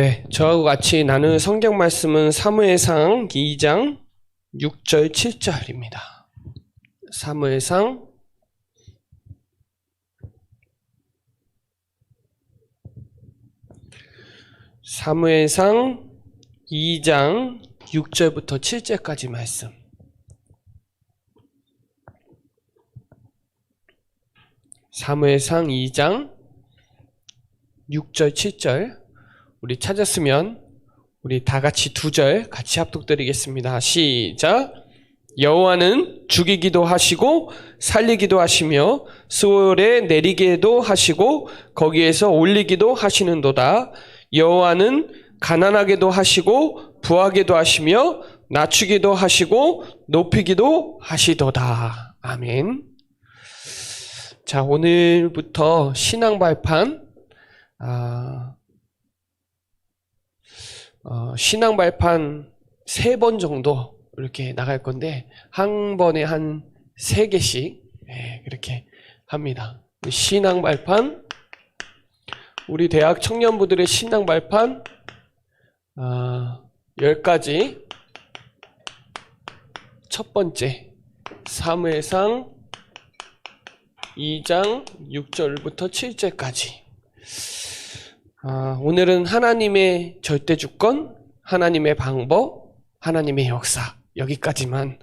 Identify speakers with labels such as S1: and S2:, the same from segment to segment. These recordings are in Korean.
S1: 네, 저하고 같이 나눌 성경 말씀은 사무엘상 2장 6절 7절입니다. 사무엘상 2장 6절부터 7절까지 말씀. 사무엘상 2장 6절 7절. 우리 찾았으면 우리 다 같이 2절 같이 합독드리겠습니다. 시작. 여호와는 죽이기도 하시고 살리기도 하시며 스올에 내리게도 하시고 거기에서 올리기도 하시는도다. 여호와는 가난하게도 하시고 부하게도 하시며 낮추기도 하시고 높이기도 하시도다. 아멘. 자, 오늘부터 신앙 발판 신앙 발판 3번 정도 이렇게 나갈 건데 한 번에 한 3개씩 그렇게 합니다. 신앙 발판, 우리 대학 청년부들의 신앙 발판 10가지. 첫 번째, 사무엘상 2장 6절부터 7절까지. 오늘은 하나님의 절대주권, 하나님의 방법, 하나님의 역사, 여기까지만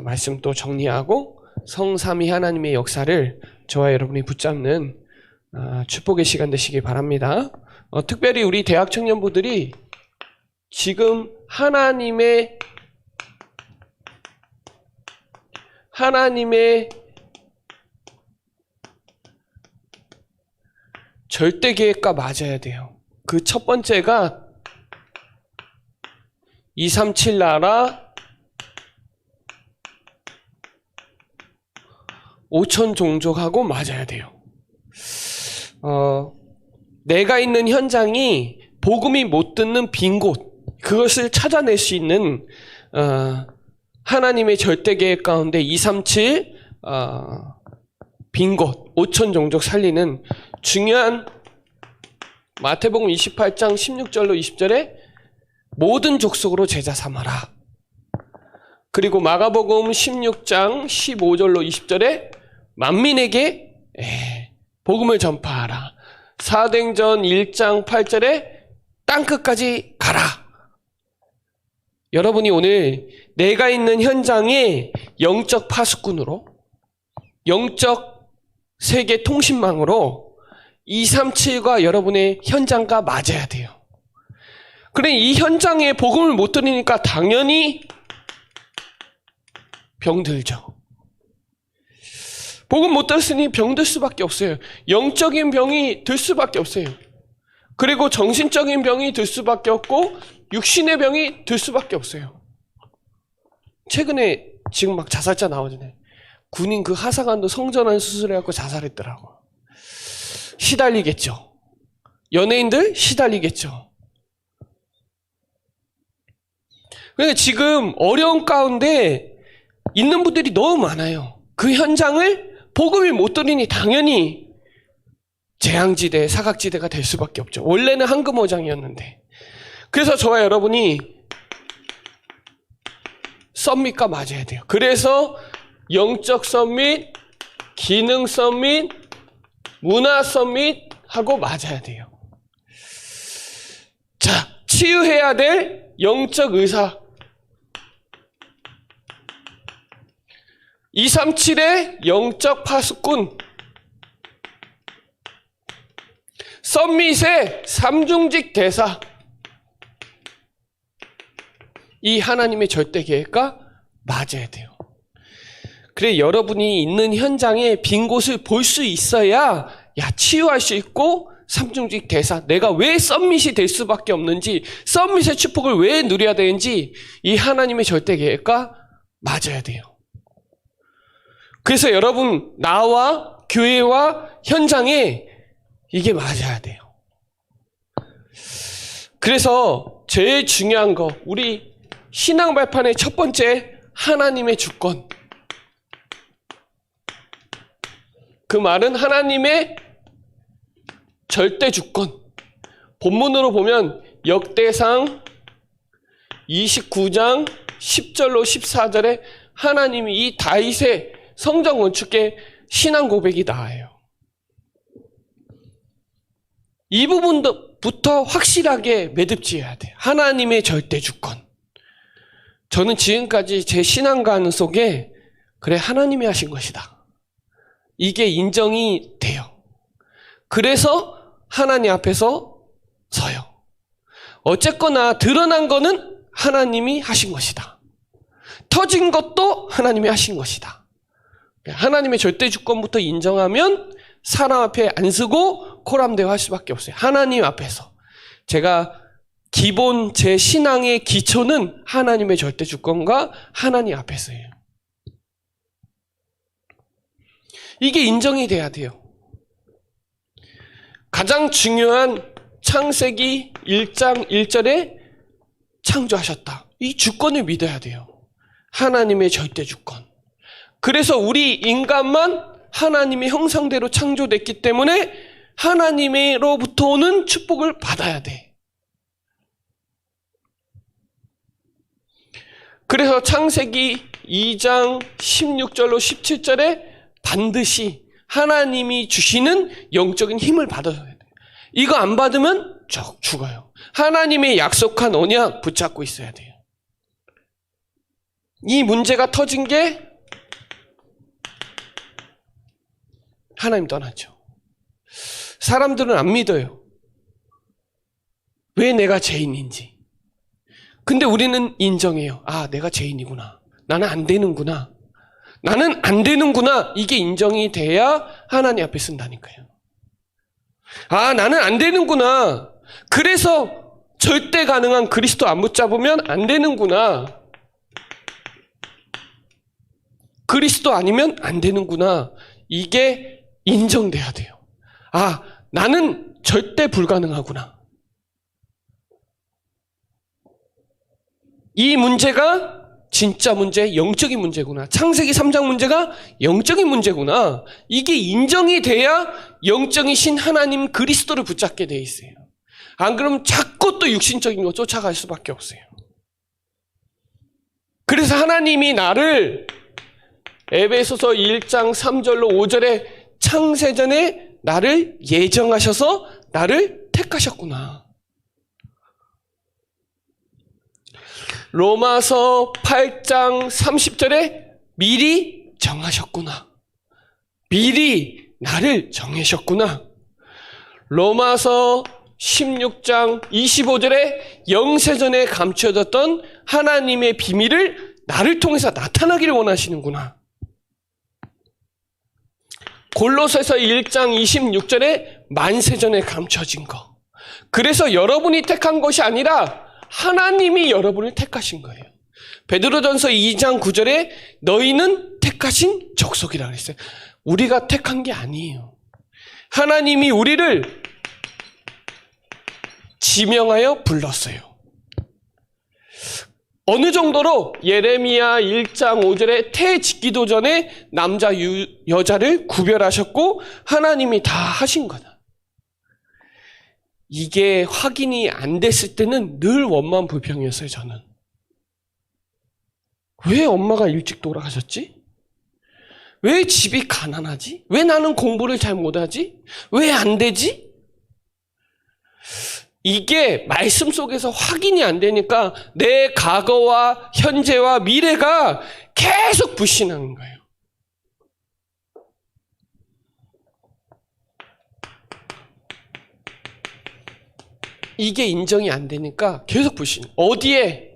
S1: 말씀 또 정리하고 성삼위 하나님의 역사를 저와 여러분이 붙잡는 축복의 시간 되시기 바랍니다. 특별히 우리 대학 청년부들이 지금 하나님의 절대 계획과 맞아야 돼요. 그 첫 번째가 237 나라 5천 종족하고 맞아야 돼요. 내가 있는 현장이 복음이 못 듣는 빈 곳, 그것을 찾아낼 수 있는 하나님의 절대 계획 가운데 237 빈 곳, 5천 종족 살리는 중요한 마태복음 28장 16절로 20절에 모든 족속으로 제자 삼아라. 그리고 마가복음 16장 15절로 20절에 만민에게 복음을 전파하라. 사도행전 1장 8절에 땅끝까지 가라. 여러분이 오늘 내가 있는 현장에 영적 파수꾼으로, 영적 세계 통신망으로 237과 여러분의 현장과 맞아야 돼요. 그래, 이 현장에 복음을 못 들으니까 당연히 병들죠. 복음 못 들었으니 병들 수밖에 없어요. 영적인 병이 들 수밖에 없어요. 그리고 정신적인 병이 들 수밖에 없고 육신의 병이 들 수밖에 없어요. 최근에 지금 막 자살자 나오잖아요. 군인 그 하사관도 성전환 수술해갖고 자살했더라고. 시달리겠죠. 연예인들 시달리겠죠. 그러니까 지금 어려운 가운데 있는 분들이 너무 많아요. 그 현장을 복음이 못 들으니 당연히 재앙지대, 사각지대가 될 수밖에 없죠. 원래는 황금어장이었는데. 그래서 저와 여러분이 썸밋과 맞아야 돼요. 그래서 영적 썸밋, 기능 썸밋, 문화 썸밋 하고 맞아야 돼요. 자, 치유해야 될 영적 의사. 237의 영적 파수꾼. 썸밋의 삼중직 대사. 이 하나님의 절대 계획과 맞아야 돼요. 그래, 여러분이 있는 현장에 빈 곳을 볼 수 있어야 치유할 수 있고 삼중직 대사, 내가 왜 썸밋이 될 수밖에 없는지, 썸밋의 축복을 왜 누려야 되는지 이 하나님의 절대 계획과 맞아야 돼요. 그래서 여러분, 나와 교회와 현장에 이게 맞아야 돼요. 그래서 제일 중요한 거, 우리 신앙 발판의 첫 번째, 하나님의 주권. 그 말은 하나님의 절대 주권. 본문으로 보면 역대상 29장 10절로 14절에 하나님이 이 다윗의 성전 건축의 신앙 고백이 나와요. 이 부분부터 확실하게 매듭지어야 돼요. 하나님의 절대 주권. 저는 지금까지 제 신앙관 속에 그래 하나님이 하신 것이다. 이게 인정이 돼요. 그래서 하나님 앞에서 서요. 어쨌거나 드러난 거는 하나님이 하신 것이다. 터진 것도 하나님이 하신 것이다. 하나님의 절대 주권부터 인정하면 사람 앞에 안 쓰고 코람대화할 수밖에 없어요. 하나님 앞에서. 제가 기본 제 신앙의 기초는 하나님의 절대 주권과 하나님 앞에서예요. 이게 인정이 돼야 돼요. 가장 중요한 창세기 1장 1절에 창조하셨다. 이 주권을 믿어야 돼요. 하나님의 절대 주권. 그래서 우리 인간만 하나님의 형상대로 창조됐기 때문에 하나님으로부터 오는 축복을 받아야 돼. 그래서 창세기 2장 16절로 17절에 반드시 하나님이 주시는 영적인 힘을 받아줘야 돼요. 이거 안 받으면 쭉 죽어요. 하나님의 약속한 언약 붙잡고 있어야 돼요. 이 문제가 터진 게 하나님 떠났죠. 사람들은 안 믿어요. 왜 내가 죄인인지. 근데 우리는 인정해요. 아, 내가 죄인이구나. 나는 안 되는구나. 나는 안 되는구나. 이게 인정이 돼야 하나님 앞에 쓴다니까요. 아, 나는 안 되는구나. 그래서 절대 가능한 그리스도 안 붙잡으면 안 되는구나. 그리스도 아니면 안 되는구나. 이게 인정돼야 돼요. 아, 나는 절대 불가능하구나. 이 문제가 진짜 문제, 영적인 문제구나. 창세기 3장 문제가 영적인 문제구나. 이게 인정이 돼야 영적이신 하나님 그리스도를 붙잡게 돼 있어요. 안 그러면 자꾸 또 육신적인 거 쫓아갈 수밖에 없어요. 그래서 하나님이 나를 에베소서 1장 3절로 5절에 창세전에 나를 예정하셔서 나를 택하셨구나. 로마서 8장 30절에 미리 정하셨구나. 미리 나를 정하셨구나. 로마서 16장 25절에 영세전에 감춰졌던 하나님의 비밀을 나를 통해서 나타나기를 원하시는구나. 골로새서 1장 26절에 만세전에 감춰진 거. 그래서 여러분이 택한 것이 아니라 하나님이 여러분을 택하신 거예요. 베드로전서 2장 9절에 너희는 택하신 족속이라고 했어요. 우리가 택한 게 아니에요. 하나님이 우리를 지명하여 불렀어요. 어느 정도로 예레미야 1장 5절에 태 짓기도 전에 남자 여자를 구별하셨고 하나님이 다 하신 거다. 이게 확인이 안 됐을 때는 늘 원망 불평이었어요. 저는. 왜 엄마가 일찍 돌아가셨지? 왜 집이 가난하지? 왜 나는 공부를 잘 못하지? 왜 안 되지? 이게 말씀 속에서 확인이 안 되니까 내 과거와 현재와 미래가 계속 불신하는 거예요. 이게 인정이 안 되니까 계속 불신. 어디에?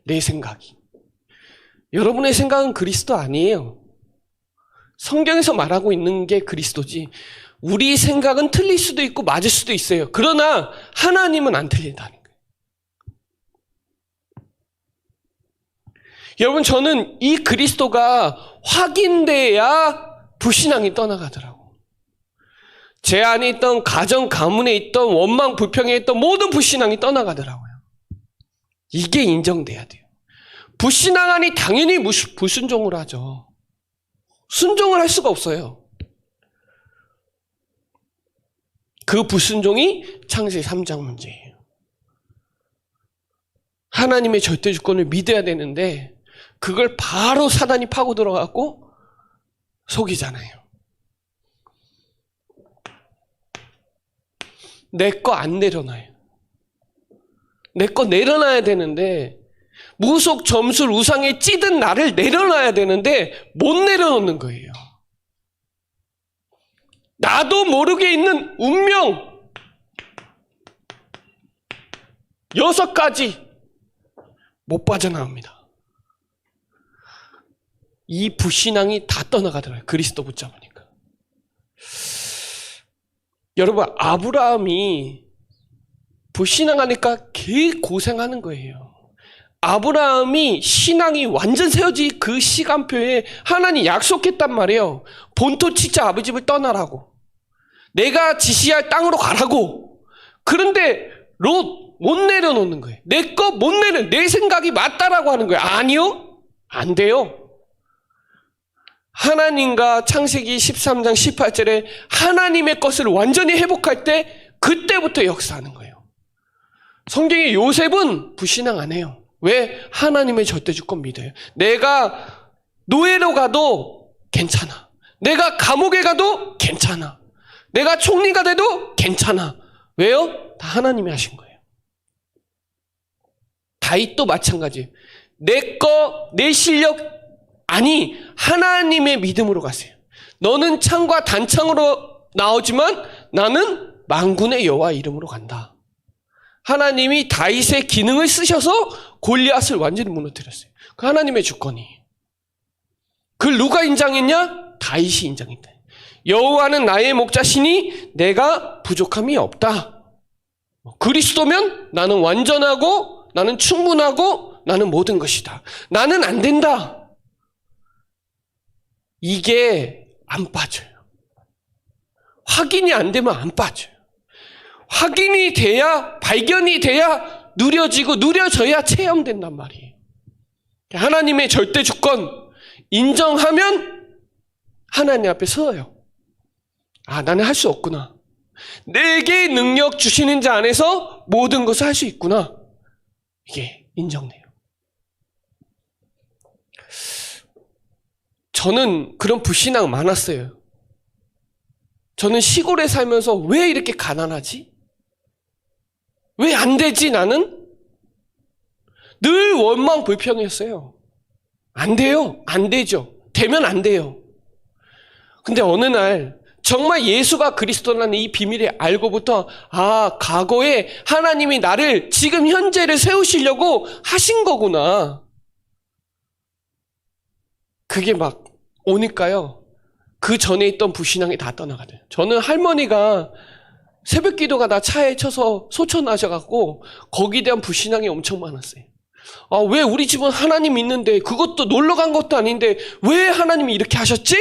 S1: 내 생각이. 여러분의 생각은 그리스도 아니에요. 성경에서 말하고 있는 게 그리스도지. 우리 생각은 틀릴 수도 있고 맞을 수도 있어요. 그러나 하나님은 안 틀린다는 거예요. 여러분, 저는 이 그리스도가 확인돼야 불신앙이 떠나가더라고. 제 안에 있던 가정 가문에 있던 원망 불평에 있던 모든 불신앙이 떠나가더라고요. 이게 인정돼야 돼요. 불신앙하니 당연히 불순종을 하죠. 순종을 할 수가 없어요. 그 불순종이 창세기 3장 문제예요. 하나님의 절대 주권을 믿어야 되는데 그걸 바로 사단이 파고 들어가고 속이잖아요. 내 거 안 내려놔요. 내 거 내려놔야 되는데 무속 점술 우상에 찌든 나를 내려놔야 되는데 못 내려놓는 거예요. 나도 모르게 있는 운명 6가지 못 빠져나옵니다. 이 불신앙이 다 떠나가더라고요. 그리스도 붙잡으니까. 여러분, 아브라함이 불신앙하니까 개 고생하는 거예요. 아브라함이 신앙이 완전 세워진 그 시간표에 하나님 약속했단 말이에요. 본토 치자 아버지 집을 떠나라고. 내가 지시할 땅으로 가라고. 그런데 롯 못 내려놓는 거예요. 내 거 못 내 생각이 맞다라고 하는 거예요. 아니요. 안 돼요. 하나님과 창세기 13장 18절에 하나님의 것을 완전히 회복할 때 그때부터 역사하는 거예요. 성경의 요셉은 불신앙 안 해요. 왜? 하나님의 절대주권 믿어요. 내가 노예로 가도 괜찮아. 내가 감옥에 가도 괜찮아. 내가 총리가 돼도 괜찮아. 왜요? 다 하나님이 하신 거예요. 다윗도 마찬가지예요. 내 거, 내 실력 아니 하나님의 믿음으로 가세요. 너는 창과 단창으로 나오지만 나는 만군의 여호와 이름으로 간다. 하나님이 다윗의 기능을 쓰셔서 골리앗을 완전히 무너뜨렸어요. 그 하나님의 주권이에요. 그걸 누가 인정했냐? 다윗이 인정했다. 여호와는 나의 목자시니 내가 부족함이 없다. 그리스도면 나는 완전하고 나는 충분하고 나는 모든 것이다. 나는 안 된다. 이게 안 빠져요. 확인이 안 되면 안 빠져요. 확인이 돼야, 발견이 돼야 누려지고 누려져야 체험된단 말이에요. 하나님의 절대 주권 인정하면 하나님 앞에 서요. 아, 나는 할 수 없구나. 내게 능력 주시는 자 안에서 모든 것을 할 수 있구나. 이게 인정돼요. 저는 그런 불신앙 많았어요. 저는 시골에 살면서 왜 이렇게 가난하지? 왜 안 되지 나는? 늘 원망 불평이었어요. 안 돼요. 안 되죠. 되면 안 돼요. 근데 어느 날 정말 예수가 그리스도라는 이 비밀을 알고부터 아, 과거에 하나님이 나를 지금 현재를 세우시려고 하신 거구나. 그게 막 오니까요. 그 전에 있던 불신앙이 다 떠나가요. 저는 할머니가 새벽 기도가 나 차에 쳐서 소천하셔갖고 거기에 대한 불신앙이 엄청 많았어요. 아, 왜 우리 집은 하나님 있는데 그것도 놀러 간 것도 아닌데 왜 하나님이 이렇게 하셨지?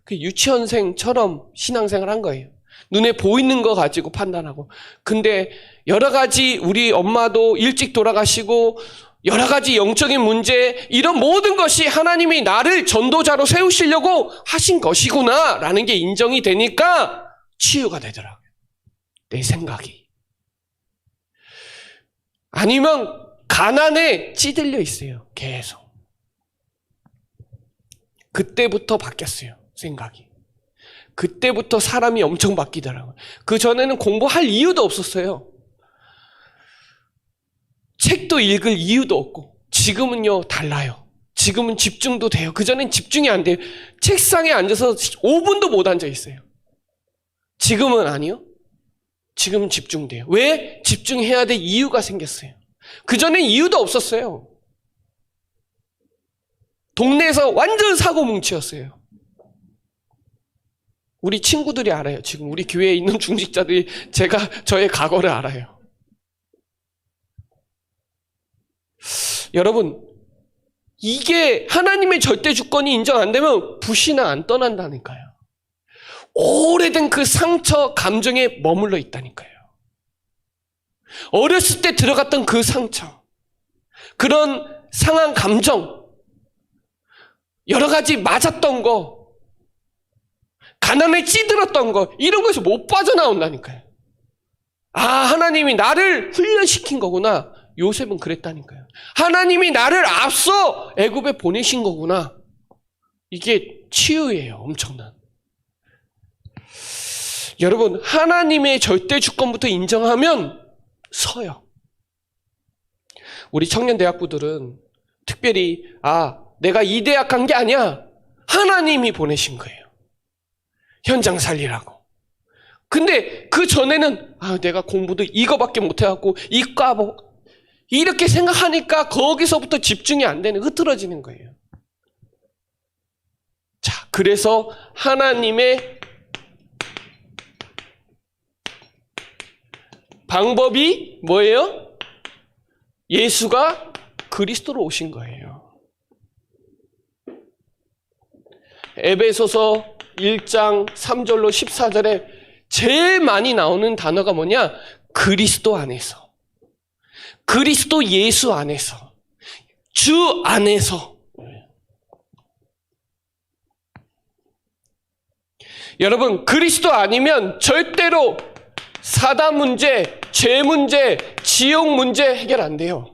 S1: 그 유치원생처럼 신앙생활 한 거예요. 눈에 보이는 거 가지고 판단하고. 근데 여러 가지 우리 엄마도 일찍 돌아가시고 여러 가지 영적인 문제 이런 모든 것이 하나님이 나를 전도자로 세우시려고 하신 것이구나 라는 게 인정이 되니까 치유가 되더라고요. 내 생각이. 아니면 가난에 찌들려 있어요. 계속. 그때부터 바뀌었어요. 생각이. 그때부터 사람이 엄청 바뀌더라고요. 그 전에는 공부할 이유도 없었어요. 책도 읽을 이유도 없고. 지금은요 달라요. 지금은 집중도 돼요. 그전엔 집중이 안 돼요. 책상에 앉아서 5분도 못 앉아 있어요. 지금은 아니요. 지금은 집중돼요. 왜? 집중해야 될 이유가 생겼어요. 그전엔 이유도 없었어요. 동네에서 완전 사고뭉치였어요. 우리 친구들이 알아요. 지금 우리 교회에 있는 중직자들이 저의 과거를 알아요. 여러분, 이게 하나님의 절대 주권이 인정 안 되면 불신앙 안 떠난다니까요. 오래된 그 상처, 감정에 머물러 있다니까요. 어렸을 때 들어갔던 그 상처, 그런 상한 감정, 여러 가지 맞았던 거, 가난에 찌들었던 거, 이런 거에서 못 빠져나온다니까요. 하나님이 나를 훈련시킨 거구나. 요셉은 그랬다니까요. 하나님이 나를 앞서 애굽에 보내신 거구나. 이게 치유예요. 엄청난. 여러분, 하나님의 절대 주권부터 인정하면 서요. 우리 청년 대학부들은 특별히 내가 이 대학 간 게 아니야. 하나님이 보내신 거예요. 현장 살리라고. 근데 그 전에는 내가 공부도 이거밖에 못해갖고 이과 이렇게 생각하니까 거기서부터 집중이 안 되는, 흐트러지는 거예요. 자, 그래서 하나님의 방법이 뭐예요? 예수가 그리스도로 오신 거예요. 에베소서 1장 3절로 14절에 제일 많이 나오는 단어가 뭐냐? 그리스도 안에서. 그리스도 예수 안에서. 주 안에서. 여러분, 그리스도 아니면 절대로 사단 문제, 죄 문제, 지옥 문제 해결 안 돼요.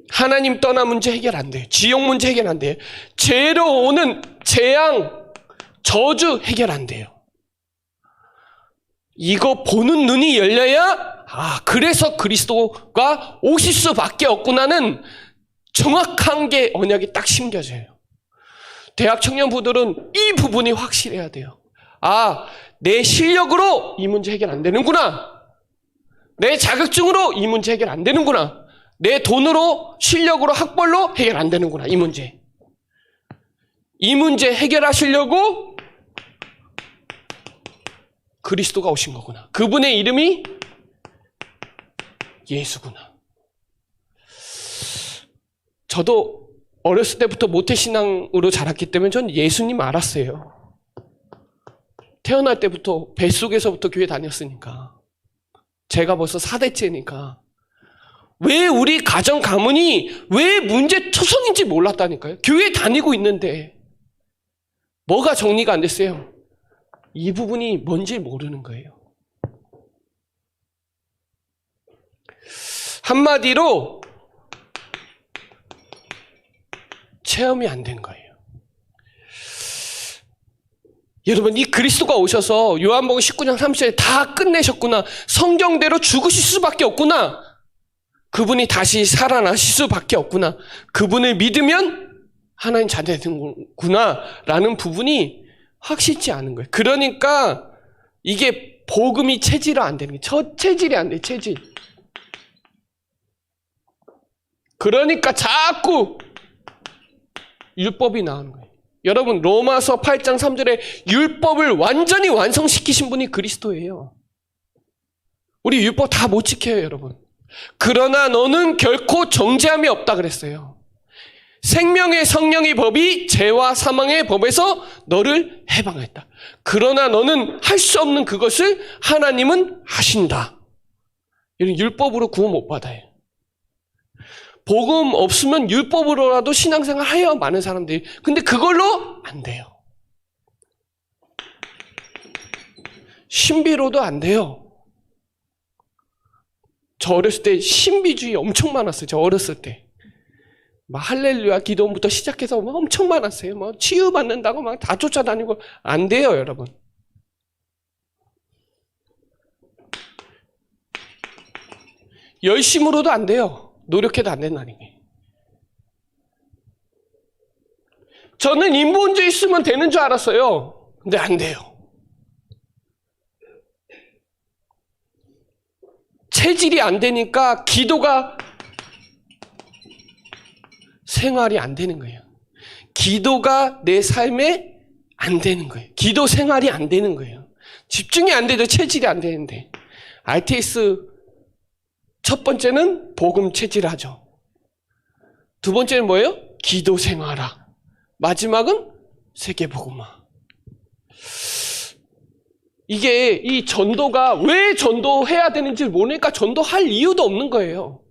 S1: 하나님 떠나 문제 해결 안 돼요. 지옥 문제 해결 안 돼요. 죄로 오는 재앙, 저주 해결 안 돼요. 이거 보는 눈이 열려야 그래서 그리스도가 오실 수밖에 없구나는 정확한 게 언약이 딱 심겨져요. 대학 청년부들은 이 부분이 확실해야 돼요. 내 실력으로 이 문제 해결 안 되는구나. 내 자격증으로 이 문제 해결 안 되는구나. 내 돈으로, 실력으로, 학벌로 해결 안 되는구나. 이 문제. 이 문제 해결하시려고 그리스도가 오신 거구나. 그분의 이름이 예수구나. 저도 어렸을 때부터 모태신앙으로 자랐기 때문에 전 예수님 알았어요. 태어날 때부터 뱃속에서부터 교회 다녔으니까. 제가 벌써 4대째니까. 왜 우리 가정 가문이 왜 문제 초성인지 몰랐다니까요. 교회 다니고 있는데 뭐가 정리가 안 됐어요? 이 부분이 뭔지 모르는 거예요. 한마디로 체험이 안 된 거예요. 여러분, 이 그리스도가 오셔서 요한복음 19장 30절에 다 끝내셨구나. 성경대로 죽으실 수밖에 없구나. 그분이 다시 살아나실 수밖에 없구나. 그분을 믿으면 하나님 자녀되는구나 라는 부분이 확실치 않은 거예요. 그러니까 이게 복음이 체질화 안 되는 거예요. 체질이 안 돼요. 체질. 그러니까 자꾸 율법이 나오는 거예요. 여러분, 로마서 8장 3절에 율법을 완전히 완성시키신 분이 그리스도예요. 우리 율법 다 못 지켜요, 여러분. 그러나 너는 결코 정죄함이 없다 그랬어요. 생명의 성령의 법이 죄와 사망의 법에서 너를 해방했다. 그러나 너는 할 수 없는 그것을 하나님은 하신다. 율법으로 구원 못 받아요. 복음 없으면 율법으로라도 신앙생활 해요, 많은 사람들이. 근데 그걸로 안 돼요. 신비로도 안 돼요. 저 어렸을 때 신비주의 엄청 많았어요. 저 어렸을 때. 막 할렐루야 기도부터 시작해서 막 엄청 많았어요. 뭐 치유받는다고 막 다 쫓아다니고. 안 돼요, 여러분. 열심으로도 안 돼요. 노력해도 안 된다는 게. 저는 인본주의 있으면 되는 줄 알았어요. 근데 안 돼요. 체질이 안 되니까 기도가 생활이 안 되는 거예요. 기도가 내 삶에 안 되는 거예요. 기도 생활이 안 되는 거예요. 집중이 안 되죠. 체질이 안 되는데. RTS 첫 번째는 복음 체질하죠. 두 번째는 뭐예요? 기도 생활화. 마지막은 세계복음화. 이게 이 전도가 왜 전도해야 되는지 모르니까 전도할 이유도 없는 거예요.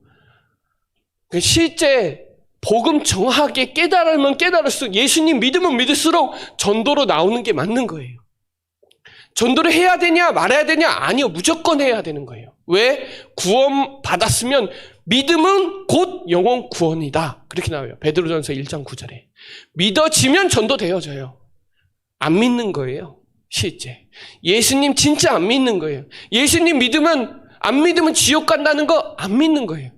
S1: 실제 복음 정확하게 깨달으면 깨달을수록, 예수님 믿으면 믿을수록 전도로 나오는 게 맞는 거예요. 전도를 해야 되냐 말아야 되냐? 아니요. 무조건 해야 되는 거예요. 왜? 구원 받았으면 믿음은 곧 영혼 구원이다. 그렇게 나와요. 베드로전서 1장 9절에. 믿어지면 전도 되어져요. 안 믿는 거예요. 실제. 예수님 진짜 안 믿는 거예요. 예수님 안 믿으면 지옥 간다는 거 안 믿는 거예요.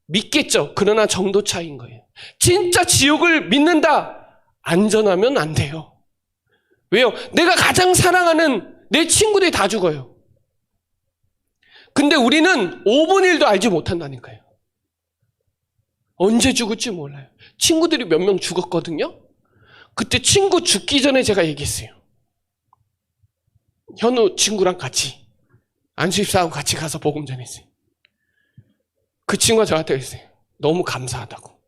S1: 믿겠죠. 그러나 정도 차이인 거예요. 진짜 지옥을 믿는다. 안전하면 안 돼요. 왜요? 내가 가장 사랑하는 내 친구들이 다 죽어요. 근데 우리는 5분의 1도 알지 못한다니까요. 언제 죽을지 몰라요. 친구들이 몇 명 죽었거든요. 그때 친구 죽기 전에 제가 얘기했어요. 현우 친구랑 같이 안수집사하고 같이 가서 복음 전했어요. 그 친구가 저한테 그랬어요. 너무 감사하다고.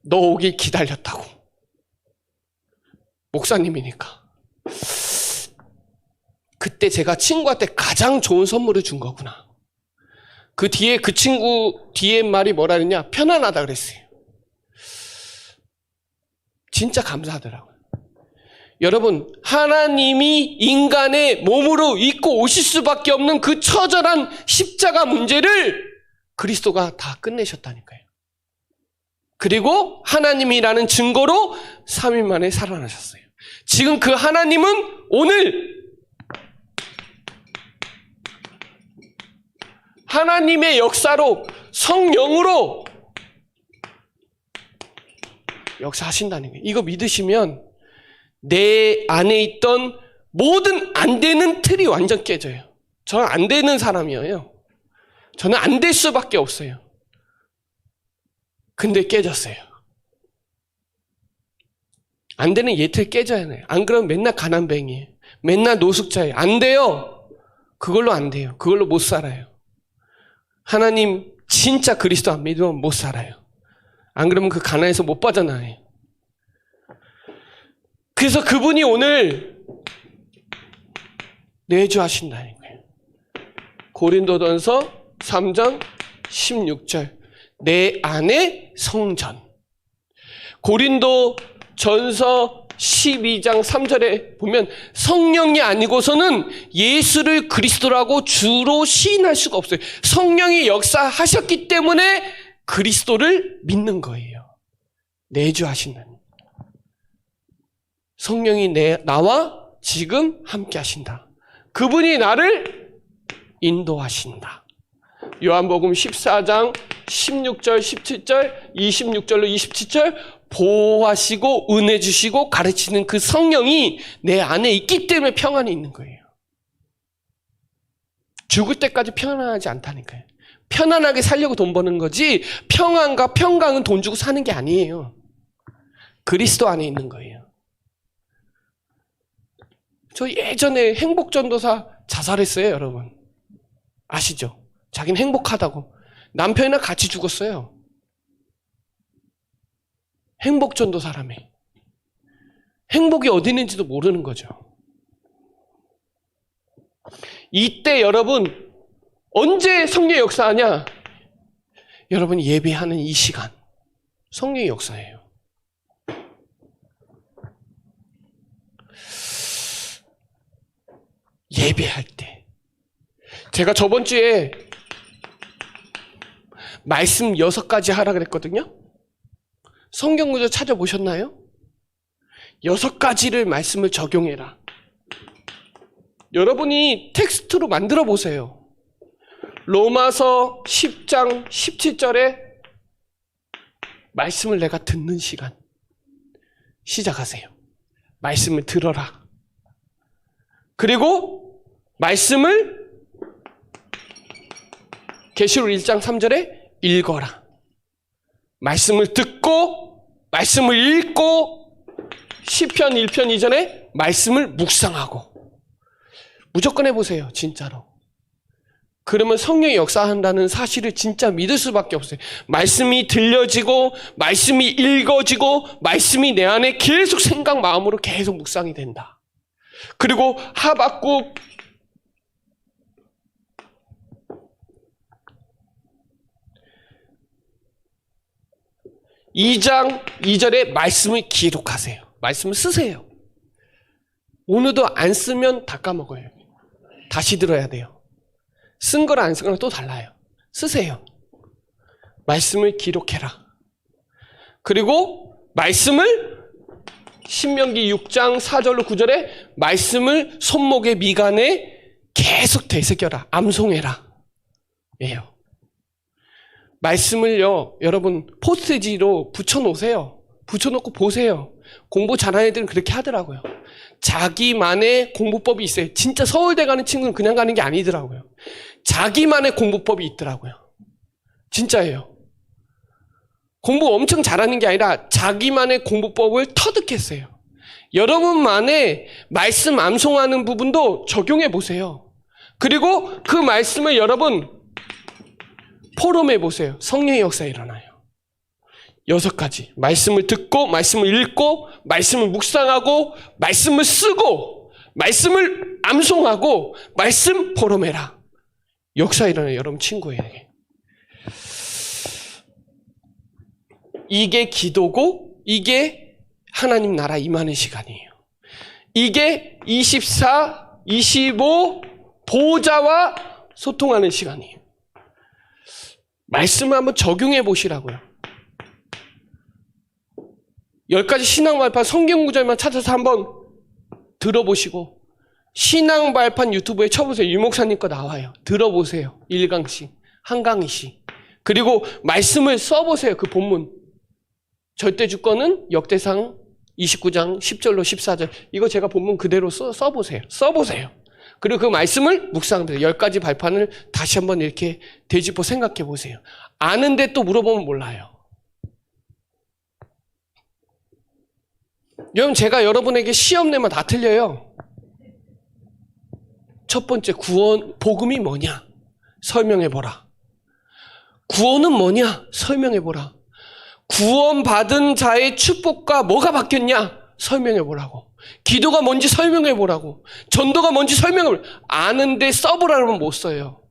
S1: 너 오길 기다렸다고. 목사님이니까. 그때 제가 친구한테 가장 좋은 선물을 준 거구나. 그 뒤에 그 친구 뒤에 말이 뭐라 그랬냐? 편안하다 그랬어요. 진짜 감사하더라고요. 여러분, 하나님이 인간의 몸으로 입고 오실 수밖에 없는 그 처절한 십자가 문제를 그리스도가 다 끝내셨다니까요. 그리고 하나님이라는 증거로 3일 만에 살아나셨어요. 지금 그 하나님은 오늘 하나님의 역사로 성령으로 역사하신다는 거예요. 이거 믿으시면 내 안에 있던 모든 안 되는 틀이 완전 깨져요. 저는 안 되는 사람이에요. 저는 안 될 수밖에 없어요. 근데 깨졌어요. 안 되는 예틀 깨져야 해요. 안 그러면 맨날 가난뱅이에요. 맨날 노숙자예요. 안 돼요. 그걸로 안 돼요. 그걸로 못 살아요. 하나님 진짜 그리스도 안 믿으면 못 살아요. 안 그러면 그 가난에서 못 빠져나와요. 그래서 그분이 오늘 내주하신다니까요. 고린도전서 3장 16절. 내 안에 성전. 고린도전서 12장 3절에 보면 성령이 아니고서는 예수를 그리스도라고 주로 시인할 수가 없어요. 성령이 역사하셨기 때문에 그리스도를 믿는 거예요. 내주하신다니. 성령이 나와 지금 함께 하신다. 그분이 나를 인도하신다. 요한복음 14장 16절, 17절, 26절로 27절 보호하시고 은혜 주시고 가르치는 그 성령이 내 안에 있기 때문에 평안이 있는 거예요. 죽을 때까지 평안하지 않다니까요. 편안하게 살려고 돈 버는 거지 평안과 평강은 돈 주고 사는 게 아니에요. 그리스도 안에 있는 거예요. 저 예전에 행복전도사 자살했어요, 여러분. 아시죠? 자기는 행복하다고. 남편이랑 같이 죽었어요. 행복전도사라며. 행복이 어디 있는지도 모르는 거죠. 이때 여러분 언제 성령의 역사하냐? 여러분 예배하는 이 시간 성령의 역사예요. 예배할 때 제가 저번 주에 말씀 6가지 하라 그랬거든요. 성경 구절 찾아보셨나요? 6가지를 말씀을 적용해라. 여러분이 텍스트로 만들어 보세요. 로마서 10장 17절에 말씀을 내가 듣는 시간 시작하세요. 말씀을 들어라. 그리고 말씀을 계시록 1장 3절에 읽어라. 말씀을 듣고 말씀을 읽고 시편 1편 이전에 말씀을 묵상하고 무조건 해보세요. 진짜로. 그러면 성령이 역사한다는 사실을 진짜 믿을 수밖에 없어요. 말씀이 들려지고 말씀이 읽어지고 말씀이 내 안에 계속 생각 마음으로 계속 묵상이 된다. 그리고 하박국 2장 2절에 말씀을 기록하세요. 말씀을 쓰세요. 오늘도 안 쓰면 다 까먹어요. 다시 들어야 돼요. 쓴 거랑 안 쓴 거랑 또 달라요. 쓰세요. 말씀을 기록해라. 그리고 말씀을 신명기 6장 4절로 9절에 말씀을 손목에 미간에 계속 되새겨라. 암송해라. 예요. 말씀을요, 여러분 포스트지로 붙여놓으세요. 붙여놓고 보세요. 공부 잘하는 애들은 그렇게 하더라고요. 자기만의 공부법이 있어요. 진짜 서울대 가는 친구는 그냥 가는 게 아니더라고요. 자기만의 공부법이 있더라고요. 진짜예요. 공부 엄청 잘하는 게 아니라 자기만의 공부법을 터득했어요. 여러분만의 말씀 암송하는 부분도 적용해 보세요. 그리고 그 말씀을 여러분 포럼해 보세요. 성령의 역사 일어나요. 6가지. 말씀을 듣고, 말씀을 읽고, 말씀을 묵상하고, 말씀을 쓰고, 말씀을 암송하고, 말씀 포럼해라. 역사 일어나요. 여러분 친구에게. 이게 기도고, 이게 하나님 나라 임하는 시간이에요. 이게 24, 25 보호자와 소통하는 시간이에요. 말씀을 한번 적용해 보시라고요. 10가지 신앙 발판 성경 구절만 찾아서 한번 들어보시고, 신앙 발판 유튜브에 쳐보세요. 유 목사님 거 나와요. 들어보세요. 1강씩, 한 강의씩. 그리고 말씀을 써보세요. 그 본문. 절대주권은 역대상 29장 10절로 14절. 이거 제가 본문 그대로 써보세요. 써보세요. 그리고 그 말씀을 묵상하면서 10가지 발판을 다시 한번 이렇게 되짚어 생각해 보세요. 아는데 또 물어보면 몰라요. 여러분, 제가 여러분에게 시험 내면 다 틀려요. 첫 번째, 구원, 복음이 뭐냐? 설명해 보라. 구원은 뭐냐? 설명해 보라. 구원받은 자의 축복과 뭐가 바뀌었냐? 설명해 보라고. 기도가 뭔지 설명해 보라고. 전도가 뭔지 설명해 보라고. 아는데 써보라 그러면 못 써요.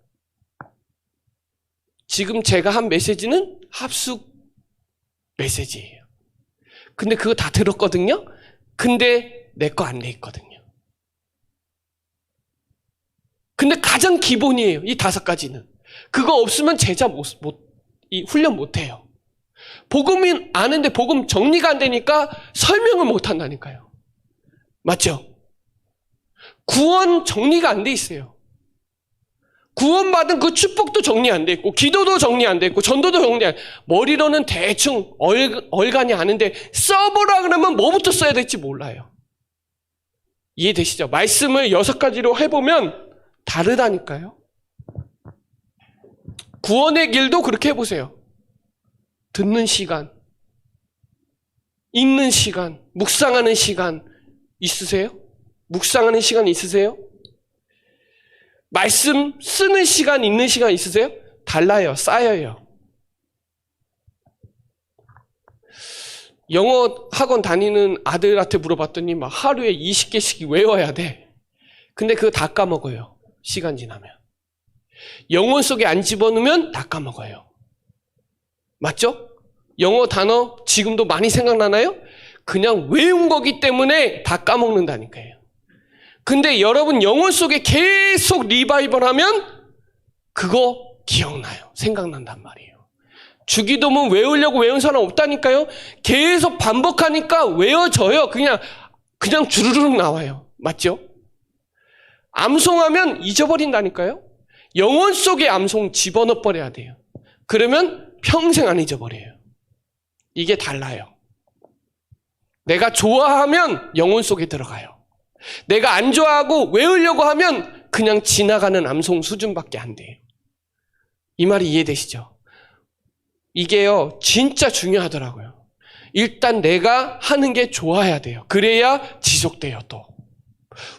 S1: 지금 제가 한 메시지는 합숙 메시지예요. 근데 그거 다 들었거든요? 근데 내 거 안 돼 있거든요. 근데 가장 기본이에요. 이 5가지는. 그거 없으면 제자 훈련 못 해요. 복음이 아는데 복음 정리가 안 되니까 설명을 못 한다니까요. 맞죠? 구원 정리가 안 돼 있어요. 구원받은 그 축복도 정리 안 돼 있고, 기도도 정리 안 돼 있고, 전도도 정리 안 돼 있고, 머리로는 대충 얼간이 아는데 써보라 그러면 뭐부터 써야 될지 몰라요. 이해되시죠? 말씀을 6가지로 해보면 다르다니까요. 구원의 길도 그렇게 해보세요. 듣는 시간, 읽는 시간, 묵상하는 시간 있으세요? 묵상하는 시간 있으세요? 말씀 쓰는 시간, 읽는 시간 있으세요? 달라요. 쌓여요. 영어 학원 다니는 아들한테 물어봤더니 막 하루에 20개씩 외워야 돼. 근데 그거 다 까먹어요. 시간 지나면. 영혼 속에 안 집어넣으면 다 까먹어요. 맞죠? 영어 단어 지금도 많이 생각나나요? 그냥 외운 거기 때문에 다 까먹는다니까요. 근데 여러분 영혼 속에 계속 리바이벌 하면 그거 기억나요. 생각난단 말이에요. 주기도문 외우려고 외운 사람 없다니까요. 계속 반복하니까 외워져요. 그냥 주르륵 나와요. 맞죠? 암송하면 잊어버린다니까요. 영혼 속에 암송 집어넣어 버려야 돼요. 그러면 평생 안 잊어버려요. 이게 달라요. 내가 좋아하면 영혼 속에 들어가요. 내가 안 좋아하고 외우려고 하면 그냥 지나가는 암송 수준밖에 안 돼요. 이 말이 이해되시죠? 이게요, 진짜 중요하더라고요. 일단 내가 하는 게 좋아야 돼요. 그래야 지속돼요, 또.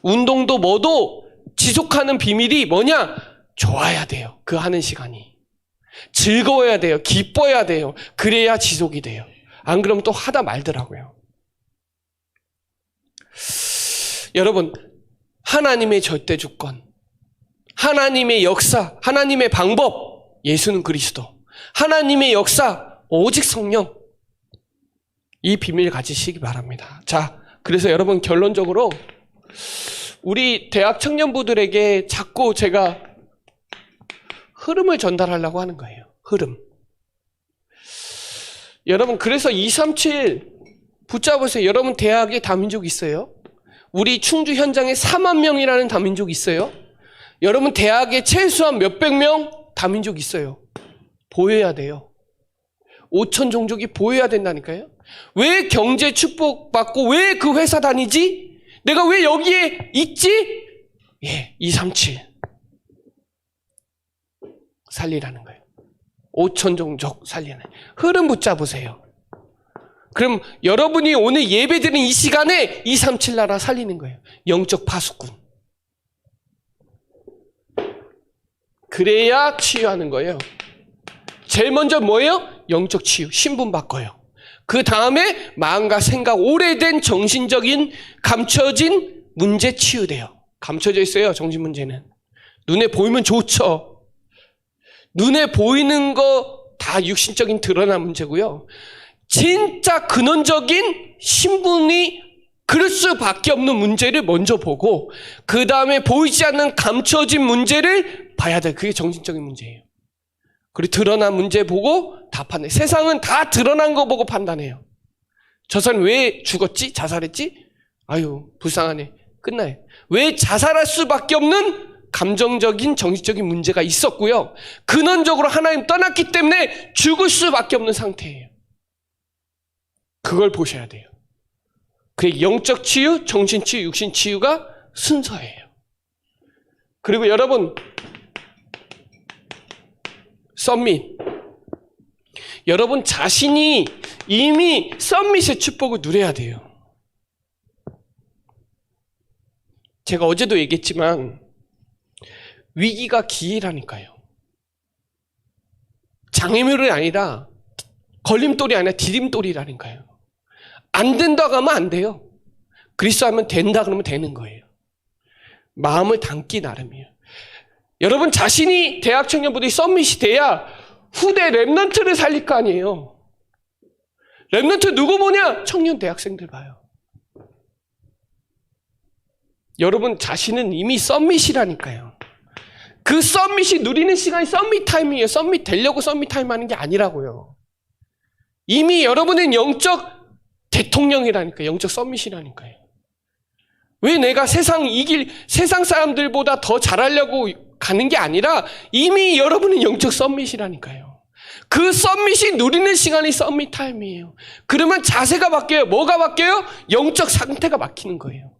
S1: 운동도 뭐도 지속하는 비밀이 뭐냐? 좋아야 돼요. 그 하는 시간이. 즐거워야 돼요. 기뻐야 돼요. 그래야 지속이 돼요. 안 그러면 또 하다 말더라고요. 여러분, 하나님의 절대 주권, 하나님의 역사, 하나님의 방법, 예수는 그리스도, 하나님의 역사, 오직 성령, 이 비밀 가지시기 바랍니다. 자, 그래서 여러분 결론적으로 우리 대학 청년부들에게 자꾸 제가 흐름을 전달하려고 하는 거예요. 흐름. 여러분, 그래서 237 붙잡으세요. 여러분, 대학에 다민족 있어요? 우리 충주 현장에 4만 명이라는 다민족 있어요? 여러분, 대학에 최소한 몇백 명 다민족 있어요. 보여야 돼요. 5천 종족이 보여야 된다니까요. 왜 경제 축복받고 왜 그 회사 다니지? 내가 왜 여기에 있지? 237 살리라는 거예요. 5천 종족 살리는 흐름 붙잡으세요. 그럼 여러분이 오늘 예배드리는 이 시간에 237 나라 살리는 거예요. 영적 파수꾼. 그래야 치유하는 거예요. 제일 먼저 뭐예요? 영적 치유, 신분 바꿔요. 그 다음에 마음과 생각, 오래된 정신적인 감춰진 문제 치유돼요. 감춰져 있어요, 정신 문제는. 눈에 보이면 좋죠. 눈에 보이는 거 다 육신적인 드러난 문제고요. 진짜 근원적인 신분이 그럴 수밖에 없는 문제를 먼저 보고 그 다음에 보이지 않는 감춰진 문제를 봐야 돼요. 그게 정신적인 문제예요. 그리고 드러난 문제 보고 다 판단해. 세상은 다 드러난 거 보고 판단해요. 저 사람 왜 죽었지? 자살했지? 아유, 불쌍하네. 끝나요. 왜 자살할 수밖에 없는 감정적인 정신적인 문제가 있었고요. 근원적으로 하나님 떠났기 때문에 죽을 수밖에 없는 상태예요. 그걸 보셔야 돼요. 그게 영적 치유, 정신 치유, 육신 치유가 순서예요. 그리고 여러분, 썸밋. 여러분 자신이 이미 썸밋의 축복을 누려야 돼요. 제가 어제도 얘기했지만 위기가 기회라니까요. 장애물이 아니라 걸림돌이 아니라 디딤돌이라니까요. 안 된다고 하면 안 돼요. 그리스도 하면 된다 그러면 되는 거예요. 마음을 담기 나름이에요. 여러분 자신이 대학 청년부들이 썸밋이 돼야 후대 랩넌트를 살릴 거 아니에요. 랩넌트 누구 보냐? 청년 대학생들 봐요. 여러분 자신은 이미 썸밋이라니까요. 그 썸밋이 누리는 시간이 썸밋 타임이에요. 썸밋 되려고 썸밋 타임 하는 게 아니라고요. 이미 여러분은 영적 대통령이라니까요. 영적 썸밋이라니까요. 왜 내가 세상 사람들보다 더 잘하려고 가는 게 아니라 이미 여러분은 영적 썸밋이라니까요. 그 썸밋이 누리는 시간이 썸밋 타임이에요. 그러면 자세가 바뀌어요. 뭐가 바뀌어요? 영적 상태가 바뀌는 거예요.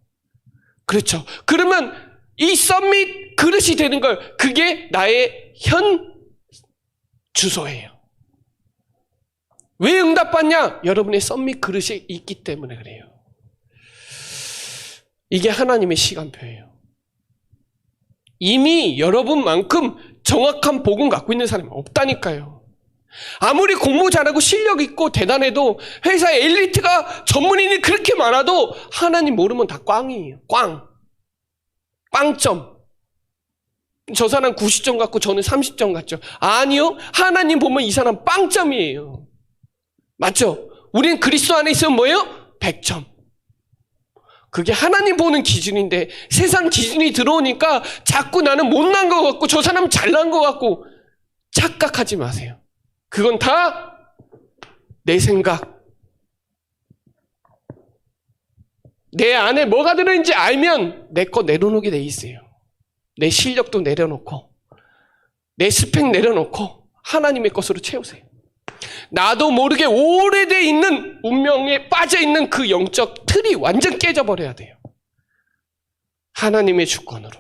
S1: 그렇죠. 그러면 이 썸밋 그릇이 되는 걸, 그게 나의 현 주소예요. 왜 응답받냐? 여러분의 썸밋 그릇이 있기 때문에 그래요. 이게 하나님의 시간표예요. 이미 여러분만큼 정확한 복음 갖고 있는 사람이 없다니까요. 아무리 공부 잘하고 실력 있고 대단해도 회사에 엘리트가 전문인이 그렇게 많아도 하나님 모르면 다 꽝이에요. 빵점. 저 사람 90점 갖고 저는 30점 같죠. 아니요. 하나님 보면 이 사람 빵점이에요. 맞죠? 우리는 그리스도 안에 있으면 뭐예요? 100점. 그게 하나님 보는 기준인데 세상 기준이 들어오니까 자꾸 나는 못난 것 같고 저 사람 잘난 것 같고 착각하지 마세요. 그건 다 내 생각. 내 안에 뭐가 들어있는지 알면 내 거 내려놓게 돼 있어요. 내 실력도 내려놓고 내 스펙 내려놓고 하나님의 것으로 채우세요. 나도 모르게 오래돼 있는 운명에 빠져있는 그 영적 틀이 완전 깨져버려야 돼요. 하나님의 주권으로,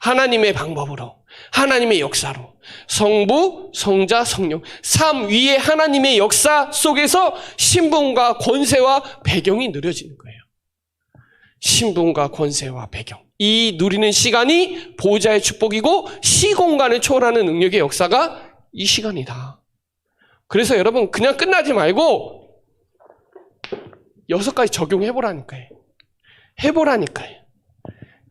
S1: 하나님의 방법으로, 하나님의 역사로, 성부, 성자, 성령, 삼 위의 하나님의 역사 속에서 신분과 권세와 배경이 누려지는 거예요. 신분과 권세와 배경. 이 누리는 시간이 보호자의 축복이고 시공간을 초월하는 능력의 역사가 이 시간이다. 그래서 여러분 그냥 끝나지 말고 6가지 적용해보라니까요. 해보라니까요.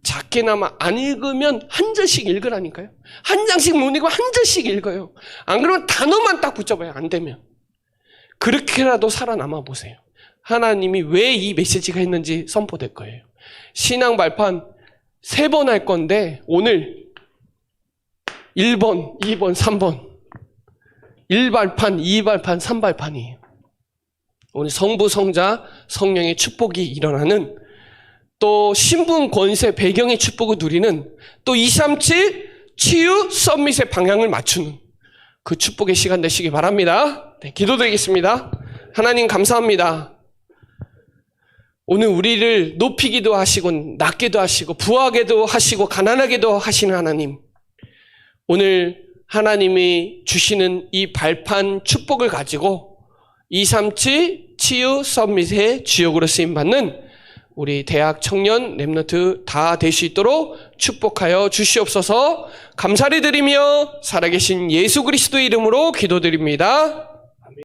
S1: 작게나마 안 읽으면 한 절씩 읽으라니까요. 한 장씩 못 읽으면 한 절씩 읽어요. 안 그러면 단어만 딱 붙잡아요. 안 되면. 그렇게라도 살아남아 보세요. 하나님이 왜 이 메시지가 있는지 선포될 거예요. 신앙 발판 3번 할 건데 오늘 1번, 2번, 3번 1발판, 2발판, 3발판이에요. 오늘 성부, 성자, 성령의 축복이 일어나는 또 신분, 권세, 배경의 축복을 누리는 또 237 치유 서밋의 방향을 맞추는 그 축복의 시간 되시기 바랍니다. 네, 기도드리겠습니다. 하나님 감사합니다. 오늘 우리를 높이기도 하시고 낮게도 하시고 부하게도 하시고 가난하게도 하시는 하나님, 오늘 하나님이 주시는 이 발판 축복을 가지고 237 치유 서밋의 주역으로 쓰임받는 우리 대학 청년 랩런트 다 될 수 있도록 축복하여 주시옵소서. 감사를 드리며 살아계신 예수 그리스도의 이름으로 기도드립니다.